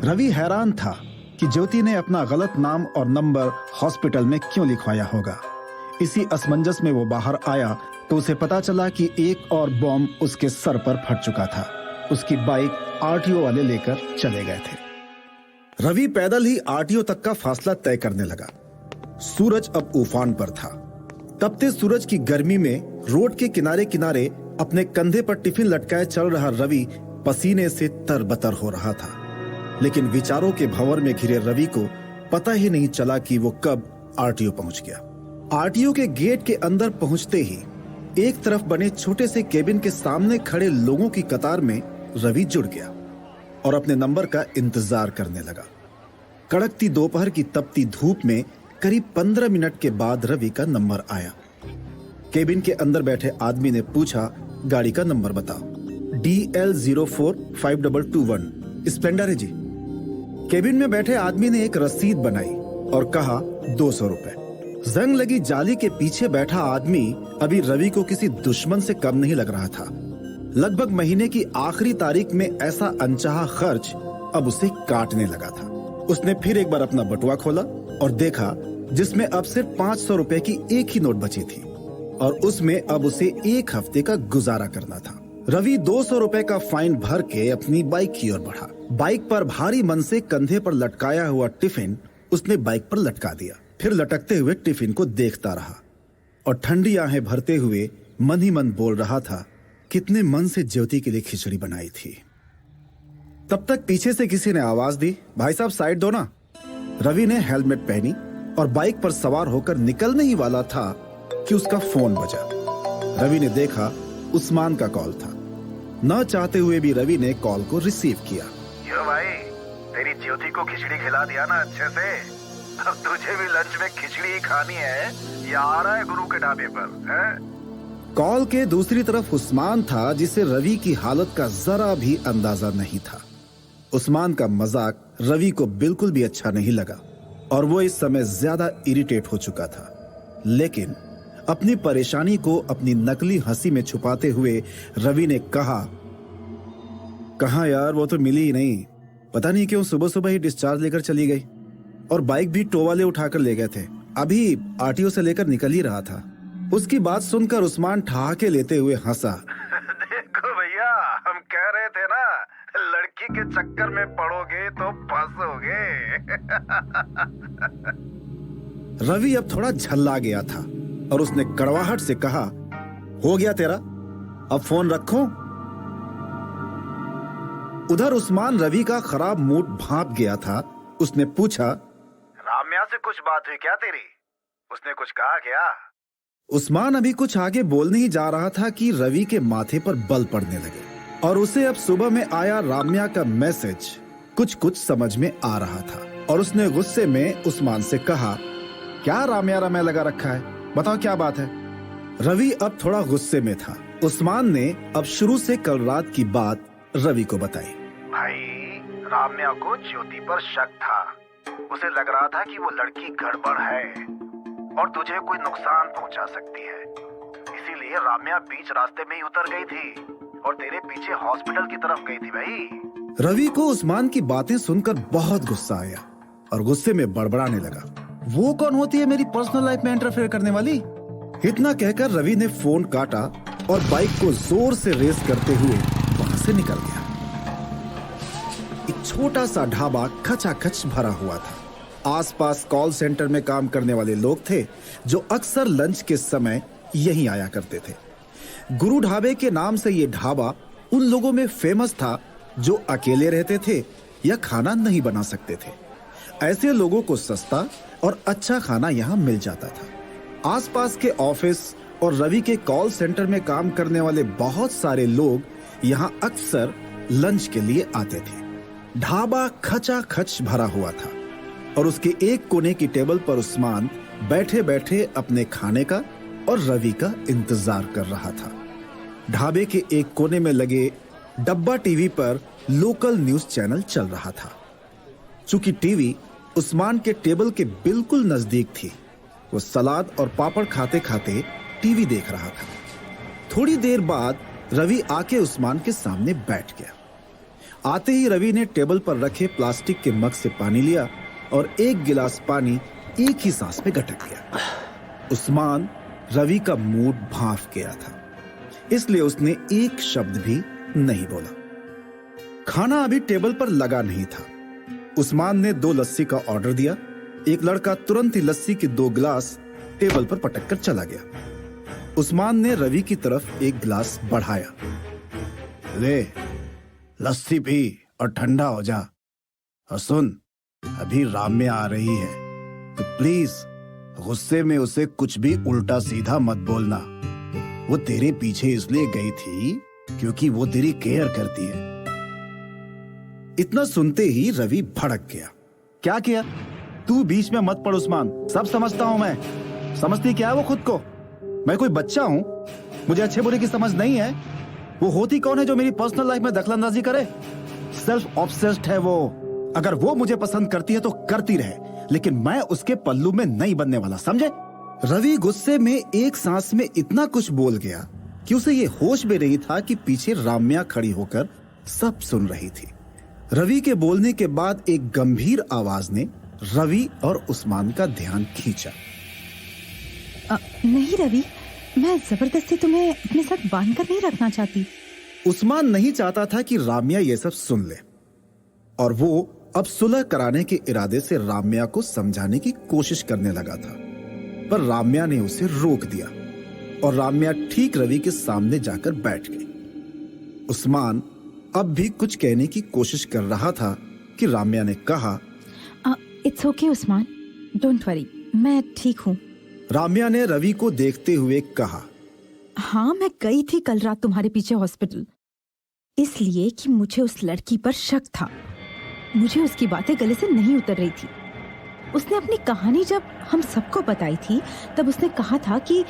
रवि हैरान था कि ज्योति ने अपना गलत नाम और नंबर हॉस्पिटल में क्यों लिखवाया होगा। इसी असमंजस में वो बाहर आया तो उसे पता चला कि एक और बॉम्ब उसके सर पर फट चुका था। उसकी बाइक आरटीओ वाले लेकर चले गए थे। रवि पैदल ही आरटीओ तक का फासला तय करने लगा। सूरज अब उफान पर था। तपते सूरज की गर्मी में रोड के किनारे किनारे अपने कंधे पर टिफिन लटकाए चल रहा रवि पसीने से तरबतर हो रहा था। लेकिन विचारों के भंवर में घिरे रवि को पता ही नहीं चला कि वो कब आरटीओ पहुंच गया। आरटीओ के गेट के अंदर पहुंचते ही एक तरफ बने छोटे से केबिन के सामने खड़े लोगों की कतार में रवि जुड़ गया और अपने नंबर का इंतजार करने लगा। कड़कती दोपहर की तपती धूप में करीब 15 मिनट के बाद रवि का नंबर आया। केबिन के अंदर बैठे आदमी ने पूछा, गाड़ी का नंबर बताओ। DL045221 स्प्लेंडर है जी। केबिन में बैठे आदमी ने एक रसीद बनाई और कहा 200 रुपए। जंग लगी जाली के पीछे बैठा आदमी अभी रवि को किसी दुश्मन से कम नहीं लग रहा था। लगभग महीने की आखिरी तारीख में ऐसा अनचाहा खर्च अब उसे काटने लगा था। उसने फिर एक बार अपना बटुआ खोला और देखा जिसमें अब सिर्फ 500 रुपए की एक ही नोट बची थी और उसमें अब उसे एक हफ्ते का गुजारा करना था। रवि 200 रुपए का फाइन भर के अपनी बाइक की ओर बढ़ा। बाइक पर भारी मन से कंधे पर लटकाया हुआ टिफिन उसने बाइक पर लटका दिया। फिर लटकते हुए टिफिन को देखता रहा और ठंडी आहें भरते हुए मन ही मन बोल रहा था, कितने मन से ज्योति के लिए खिचड़ी बनाई थी। तब तक पीछे से किसी ने आवाज दी, भाई साहब साइड दो ना। रवि ने हेलमेट पहनी और बाइक पर सवार होकर निकलने ही वाला था कि उसका फोन बजा। रवि ने देखा उस्मान का कॉल था। न चाहते हुए भी रवि ने कॉल को रिसीव किया। यो भाई, तेरी ज्योति को खिचड़ी खिला दिया ना अच्छे से? अब तुझे भी लंच में खिचड़ी ही खानी है या आ रहा है गुरु के ढाबे पर है? कॉल के दूसरी तरफ उस्मान था जिसे रवि की हालत का जरा भी अंदाजा नहीं था। उस्मान का मजाक रवि को बिल्कुल भी अच्छा नहीं लगा और वो इस समय ज्यादा इरिटेट हो चुका था। लेकिन अपनी परेशानी को अपनी नकली हंसी में छुपाते हुए रवि ने कहा, कहाँ यार, वो तो मिली ही नहीं। पता नहीं क्यों सुबह सुबह ही डिस्चार्ज लेकर चली गई और बाइक भी टो वाले उठाकर ले गए थे। अभी आरटीओ से लेकर निकल ही रहा था। उसकी बात सुनकर उस्मान ठहाके लेते हुए हंसा। देखो भैया, हम कह रहे थे ना, लड़की के चक्कर में पड़ोगे तो फंसोगे। रवि अब थोड़ा झल्ला गया था और उसने कड़वाहट से कहा, हो गया तेरा, अब फोन रखो। उधर उस्मान रवि का खराब मूड भांप गया था। उसने पूछा, राम्या से कुछ बात हुई क्या तेरी? उसने कुछ कहा क्या? उस्मान अभी कुछ आगे बोलने ही जा रहा था कि रवि के माथे पर बल पड़ने लगे और उसे अब सुबह में आया राम्या का मैसेज कुछ कुछ समझ में आ रहा था और उसने गुस्से में उस्मान से कहा, क्या राम्या राम्या लगा रखा है, बताओ क्या बात है। रवि अब थोड़ा गुस्से में था। उस्मान ने अब शुरू से कल रात की बात रवि को बताई। भाई, राम्या को ज्योति पर शक था। उसे लग रहा था कि वो लड़की गड़बड़ है और तुझे कोई नुकसान पहुंचा सकती है। इसीलिए राम्या बीच रास्ते में ही उतर गई थी और तेरे पीछे हॉस्पिटल की तरफ गई थी भाई। रवि को उस्मान की बातें सुनकर बहुत गुस्सा आया और गुस्से में बड़बड़ाने लगा, वो कौन होती है मेरी पर्सनल लाइफ में इंटरफेयर करने वाली? इतना कहकर रवि ने फोन काटा और बाइक को जोर से रेस करते हुए वहां से निकल गया। एक छोटा सा ढाबा खचाखच भरा हुआ था। आसपास कॉल सेंटर में काम करने वाले लोग थे जो अक्सर लंच के समय यहीं आया करते थे। गुरु ढाबे के नाम से ये ढाबा उन लोगों में फेमस था जो अकेले रहते थे या खाना नहीं बना सकते थे। ऐसे लोगों को सस्ता और अच्छा खाना यहाँ मिल जाता था। आसपास के ऑफिस और रवि के कॉल सेंटर में काम करने वाले बहुत सारे लोग यहाँ अक्सर लंच के लिए आते थे। ढाबा खचाखच भरा हुआ था और उसके एक कोने की टेबल पर उस्मान बैठे बैठे अपने खाने का और रवि का इंतजार कर रहा था। ढाबे के एक कोने में लगे डब्बा टीवी पर लोकल न्यूज चैनल चल रहा था। चूंकि टीवी उस्मान के टेबल के बिल्कुल नजदीक थी, वो सलाद और पापड़ खाते खाते टीवी देख रहा था। थोड़ी देर बाद रवि आके उस्मान के सामने बैठ गया आते ही रवि ने टेबल पर रखे प्लास्टिक के मग से पानी लिया और एक गिलास पानी एक ही सांस में गटक लिया। उस्मान रवि का मूड भांफ गया था, इसलिए उसने एक शब्द भी नहीं बोला। खाना अभी टेबल पर लगा नहीं था। उस्मान ने 2 लस्सी का ऑर्डर दिया। एक लड़का तुरंत ही लस्सी के 2 गिलास टेबल पर पटक कर चला गया। उस्मान ने रवि की तरफ एक गिलास बढ़ाया। ले, लस्सी पी और ठंडा हो जा। और सुन, अभी राम्या आ रही है, तो प्लीज गुस्से में उसे कुछ भी उल्टा सीधा मत बोलना। वो तेरे पीछे इसलिए गई थी क्योंकि वो तेरी केयर करती है। इतना सुनते ही रवि भड़क गया। क्या किया? तू बीच में मत पड़ उस्मान, सब समझता हूं मैं। समझती क्या है वो खुद को? मैं कोई बच्चा हूं? मुझे अच्छे बुरे की समझ नहीं है। वो होती कौन है जो मेरी पर्सनल लाइफ में दखलंदाजी करे? सेल्फ ऑब्सेस्ड है वो। अगर वो मुझे पसंद करती है तो करती रहे, लेकिन मैं उसके पल्लू में नहीं बनने वाला, समझे? रवि गुस्से में एक सांस में इतना कुछ बोल गया कि उसे ये होश भी नहीं था कि पीछे राम्या खड़ी होकर सब सुन रही थी। रवि के बोलने के बाद एक गंभीर आवाज ने रवि और उस्मान का ध्यान खींचा। नहीं रवि, मैं जबरदस्ती तुम्हें अपने साथ बांध कर नहीं रखना चाहती। उस्मान नहीं चाहता था कि राम्या ये सब सुन ले, और वो अब सुलह कराने के इरादे से राम्या को समझाने की कोशिश करने लगा था, पर राम्या ने उसे रोक दिया और राम्या ठीक रवि के सामने जाकर बैठ गई। उस्मान अब भी कुछ कहने की कोशिश कर रहा था कि राम्या ने कहा, it's okay Usman, don't worry, मैं ठीक हूँ। राम्या ने रवि को देखते हुए कहा, हाँ, मैं गई थी कल रात तुम्हारे पीछे हॉस्पिटल, इसलिए कि मुझे उस लड़की पर शक था। मुझे उसकी बातें गले से नहीं उतर रही थी। उसने अपनी कहानी जब हम सबको बताई थी, तब उसने कहा था कि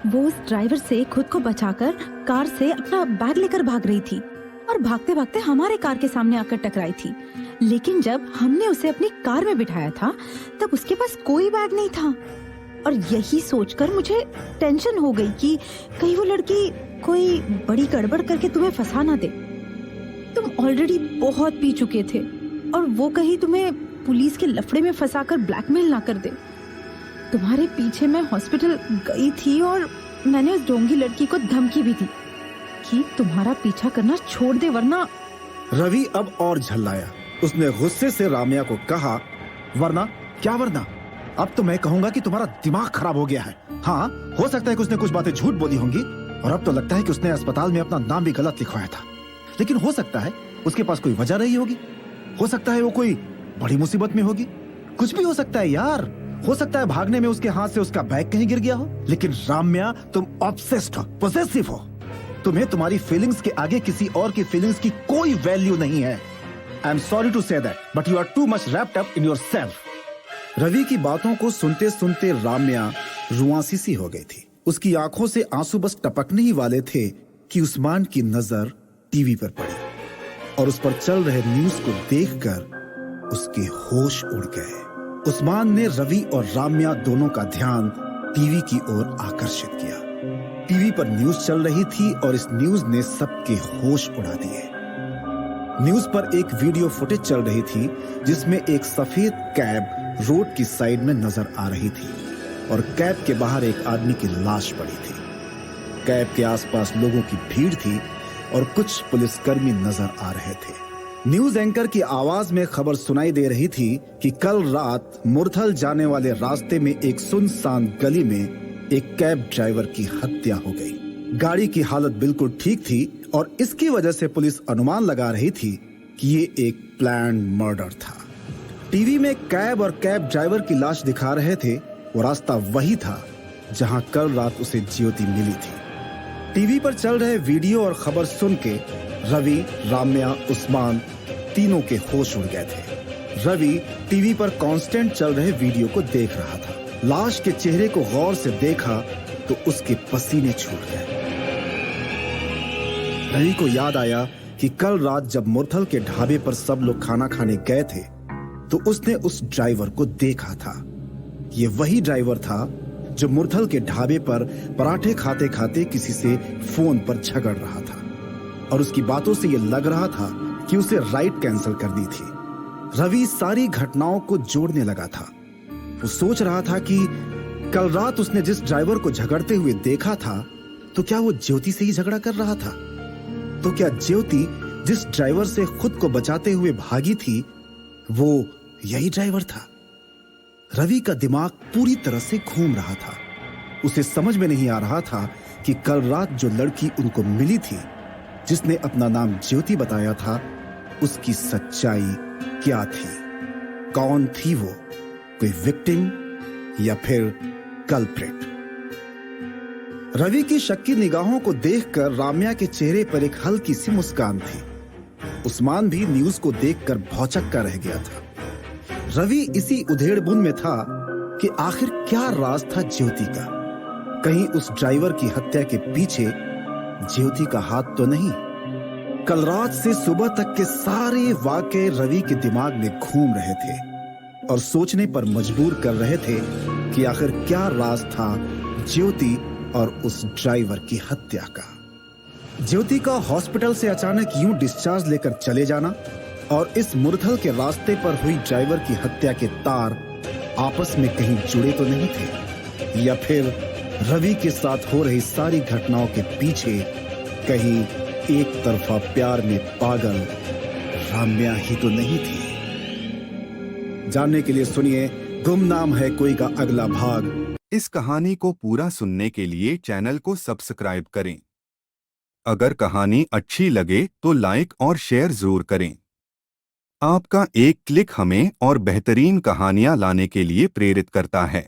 वो उस ड्राइवर से खुद को बचाकर कार से अपना बैग लेकर भाग रही थी और भागते भागते हमारे कार के सामने आकर टकराई थी। लेकिन जब हमने उसे अपनी कार में बिठाया था, तब उसके पास कोई बैग नहीं था। और यही सोचकर मुझे टेंशन हो गई कि कहीं वो लड़की कोई बड़ी गड़बड़ करके तुम्हें फंसा ना दे। तुम ऑलरेडी बहुत पी चुके थे और वो कहीं तुम्हें पुलिस के लफड़े में फंसाकर ब्लैकमेल ना कर दे। तुम्हारे पीछे मैं हॉस्पिटल गई थी और मैंने उस ढोंगी लड़की को धमकी भी दी कि तुम्हारा पीछा करना छोड़ दे, वरना। रवि अब और झल्लाया। उसने गुस्से से राम्या को कहा, वरना क्या वरना? अब तो मैं कहूंगा कि तुम्हारा दिमाग खराब हो गया है। हाँ, हो सकता है कि उसने कुछ बातें झूठ बोली होंगी और अब तो लगता है कि उसने अस्पताल में अपना नाम भी गलत लिखवाया था। लेकिन हो सकता है उसके पास कोई वजह रही होगी। हो सकता है वो कोई बड़ी मुसीबत में होगी। कुछ भी हो सकता है यार। हो सकता है भागने में उसके हाथ से उसका बैग कहीं गिर गया हो। लेकिन राम्या, तुम ऑब्सेस्ड हो, पोजेसिव हो। तुम्हें तुम्हारी फीलिंग्स के आगे किसी और की फीलिंग्स की कोई वैल्यू नहीं है। I am sorry to say that, but you are too much wrapped up in yourself. Ravi की बातों को सुनते सुनते राम्या रुआंसी सी हो गई थी। उसकी आंखों से आंसू बस टपकने ही वाले थे कि उस्मान की नजर टीवी पर पड़ी और उस पर चल रहे न्यूज को देखकर उसके होश उड़ गए। उस्मान ने रवि और राम्या दोनों का ध्यान टीवी की ओर आकर्षित किया। टीवी पर न्यूज चल रही थी और इस न्यूज ने सबके होश उड़ा दिए। न्यूज पर एक वीडियो फुटेज चल रही थी जिसमें एक सफेद कैब रोड की साइड में नजर आ रही थी और कैब के बाहर एक आदमी की लाश पड़ी थी। कैब के आसपास लोगों की भीड़ थी और कुछ पुलिसकर्मी नजर आ रहे थे। न्यूज एंकर की आवाज में खबर सुनाई दे रही थी कि कल रात मुरथल जाने वाले रास्ते में एक सुनसान गली में एक कैब ड्राइवर की हत्या हो गई। गाड़ी की हालत बिल्कुल ठीक थी और इसकी वजह से पुलिस अनुमान लगा रही थी कि ये एक प्लान्ड मर्डर था। टीवी में कैब और कैब ड्राइवर की लाश दिखा रहे थे। वो रास्ता वही था जहां कल रात उसे ज्योति मिली थी। टीवी पर चल रहे वीडियो और खबर सुन के रवि, राम्या, उस्मान तीनों के होश उड़ गए थे। रवि टीवी पर कांस्टेंट चल रहे वीडियो को देख रहा था। लाश के चेहरे को गौर से देखा तो उसके पसीने छूट गए। रवि को याद आया कि कल रात जब मुरथल के ढाबे पर सब लोग खाना खाने गए थे तो उसने उस ड्राइवर को देखा था। ये वही ड्राइवर था जो मुरथल के ढाबे पर पराठे खाते खाते किसी से फोन पर झगड़ रहा था और उसकी बातों से ये लग रहा था कि उसे राइड कैंसिल कर दी थी। रवि सारी घटनाओं को जोड़ने लगा था। वो सोच रहा था कि कल रात उसने जिस ड्राइवर को झगड़ते हुए देखा था, तो क्या वो ज्योति से ही झगड़ा कर रहा था? तो क्या ज्योति जिस ड्राइवर से खुद को बचाते हुए भागी थी, वो यही ड्राइवर था? रवि का दिमाग पूरी तरह से घूम रहा था। उसे समझ में नहीं आ रहा था कि कल रात जो लड़की उनको मिली थी, जिसने अपना नाम ज्योति बताया था, उसकी सच्चाई क्या थी? कौन थी वो? कोई विक्टिम या फिर कल्प्रिट? रवि की शक्की निगाहों को देखकर राम्या के चेहरे पर एक हल्की सी मुस्कान थी। उस्मान भी न्यूज को देखकर भौचक्का रह गया था। रवि इसी उधेड़बुन में था कि आखिर क्या राज था ज्योति का। कहीं उस ड्राइवर की हत्या के पीछे ज्योति का हाथ तो नहीं? कल रात से सुबह तक के सारे वाकये रवि के दिमाग में घूम रहे थे और सोचने पर मजबूर कर रहे थे कि आखिर क्या राज था ज्योति और उस ड्राइवर की हत्या का। ज्योति का हॉस्पिटल से अचानक यूं डिस्चार्ज लेकर चले जाना और इस मुरथल के रास्ते पर हुई ड्राइवर की हत्या के तार आपस में कहीं जुड़े तो नहीं थे? या फिर रवि के साथ हो रही सारी घटनाओं के पीछे कहीं एक तरफा प्यार में पागल राम्या ही तो नहीं थी? जानने के लिए सुनिए गुमनाम है कोई का अगला भाग। इस कहानी को पूरा सुनने के लिए चैनल को सब्सक्राइब करें। अगर कहानी अच्छी लगे तो लाइक और शेयर जरूर करें। आपका एक क्लिक हमें और बेहतरीन कहानियां लाने के लिए प्रेरित करता है।